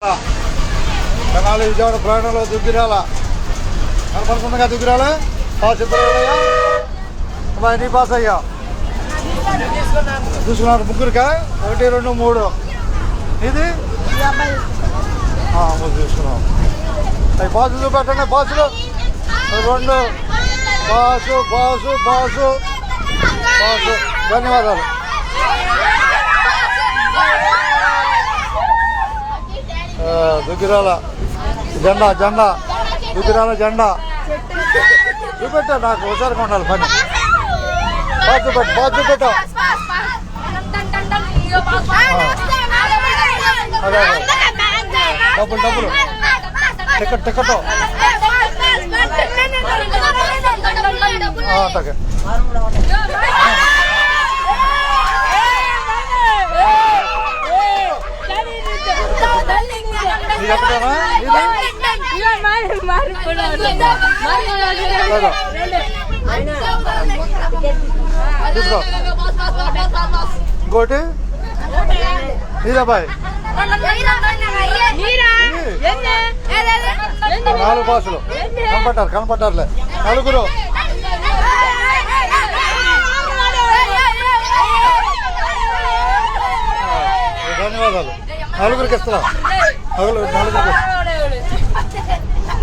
తెనాలి విజయవాడ ప్రయాణంలో దుగ్గిరాల కనపడుతుందిగా దుగ్గిరాల పాస్ ఇద్దరయ్యా నీ పాస్ అయ్యా చూసుకున్నారు ముగ్గురికా 1 2 3 ఇది చూసుకున్నాం అవి పాసులు చూపెట్టండి పాసులు 2 పాసు పాసు పాసు పాసు ధన్యవాదాలు దుగ్గిరాల జెండా జెండా దుగ్గిరాల జెండా చూపెట్టా నాకు ఒకసారి ఉండాలి పని పాస్ చూపెట్టు పాస్ చూపెట్టు అదే డబ్బులు డబ్బులు టికెట్ టికెట్ అట్టకే ఇది ఎక్కడేనా తీసుకో ఇంకోటి ఇదే బాయ్ 4 పాసులు కనపడ్డారులే నలుగురు ధన్యవాదాలు నలుగురికి ఇస్తున్నా నలుగురికి